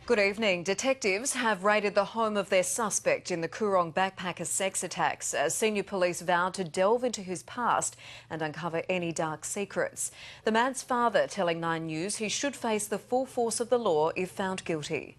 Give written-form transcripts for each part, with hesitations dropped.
Good evening. Detectives have raided the home of their suspect in the Coorong backpacker sex attacks. Senior police vowed to delve into his past and uncover any dark secrets. The man's father telling 9 News he should face the full force of the law if found guilty.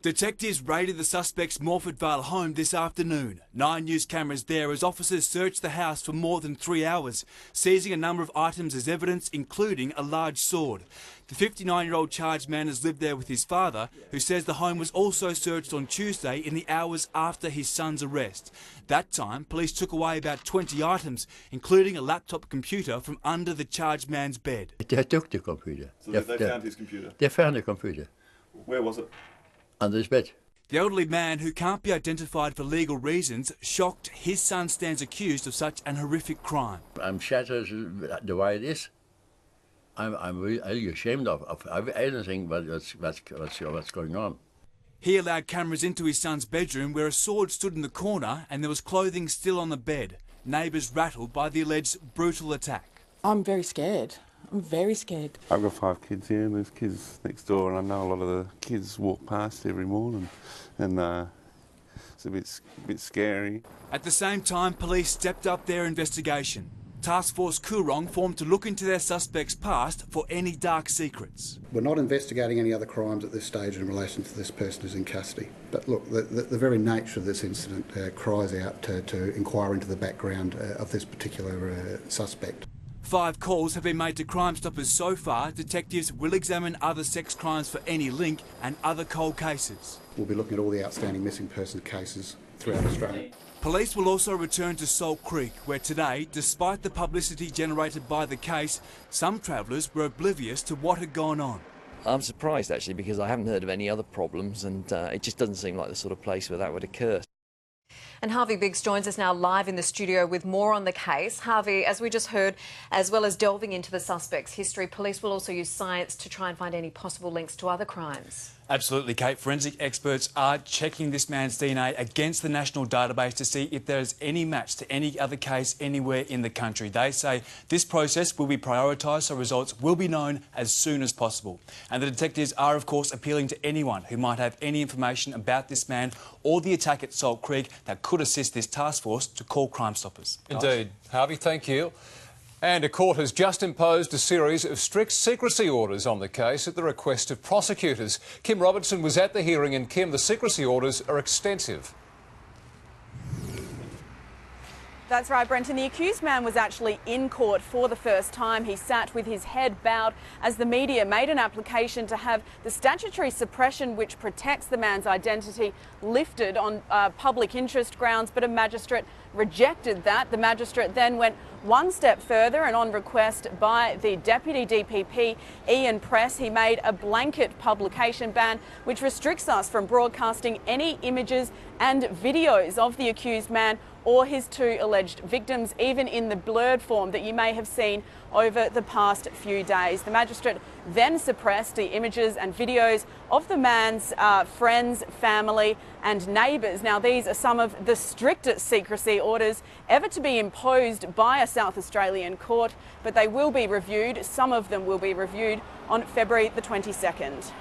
Detectives raided the suspect's Morford Vale home this afternoon. 9 News cameras there as officers searched the house for more than 3 hours, seizing a number of items as evidence, including a large sword. The 59-year-old charged man has lived there with his father, who says the home was also searched on Tuesday in the hours after his son's arrest. That time, police took away about 20 items, including a laptop computer from under the charged man's bed. They took the computer. So they found his computer? They found the computer. Where was it? Under his bed. The elderly man, who can't be identified for legal reasons, shocked his son stands accused of such an horrific crime. I'm shattered the way it is. I'm really ashamed of anything but what's going on. He allowed cameras into his son's bedroom where a sword stood in the corner and there was clothing still on the bed. Neighbours rattled by the alleged brutal attack. I'm very scared. I'm very scared. I've got 5 kids here and there's kids next door, and I know a lot of the kids walk past every morning, and it's a bit scary. At the same time, police stepped up their investigation. Task Force Coorong formed to look into their suspect's past for any dark secrets. We're not investigating any other crimes at this stage in relation to this person who's in custody. But look, the very nature of this incident cries out to inquire into the background of this particular suspect. 5 calls have been made to Crime Stoppers so far. Detectives will examine other sex crimes for any link and other cold cases. We'll be looking at all the outstanding missing persons cases throughout Australia. Police will also return to Salt Creek, where today, despite the publicity generated by the case, some travellers were oblivious to what had gone on. I'm surprised actually, because I haven't heard of any other problems, and it just doesn't seem like the sort of place where that would occur. And Harvey Biggs joins us now live in the studio with more on the case. Harvey, as we just heard, as well as delving into the suspect's history, police will also use science to try and find any possible links to other crimes. Absolutely, Kate. Forensic experts are checking this man's DNA against the national database to see if there is any match to any other case anywhere in the country. They say this process will be prioritised, so results will be known as soon as possible. And the detectives are, of course, appealing to anyone who might have any information about this man or the attack at Salt Creek that could assist this task force to call Crime Stoppers. Indeed. Harvey, thank you. And a court has just imposed a series of strict secrecy orders on the case at the request of prosecutors. Kim Robertson was at the hearing, and Kim, the secrecy orders are extensive. That's right, Brenton. The accused man was actually in court for the first time. He sat with his head bowed as the media made an application to have the statutory suppression which protects the man's identity lifted on public interest grounds, but a magistrate rejected that. The magistrate then went one step further, and on request by the Deputy DPP, Ian Press, he made a blanket publication ban which restricts us from broadcasting any images and videos of the accused man or his 2 alleged victims, even in the blurred form that you may have seen over the past few days. The magistrate then suppressed the images and videos of the man's friends, family and neighbours. Now, these are some of the strictest secrecy orders ever to be imposed by a South Australian court, but they will be reviewed. Some of them will be reviewed on February the 22nd.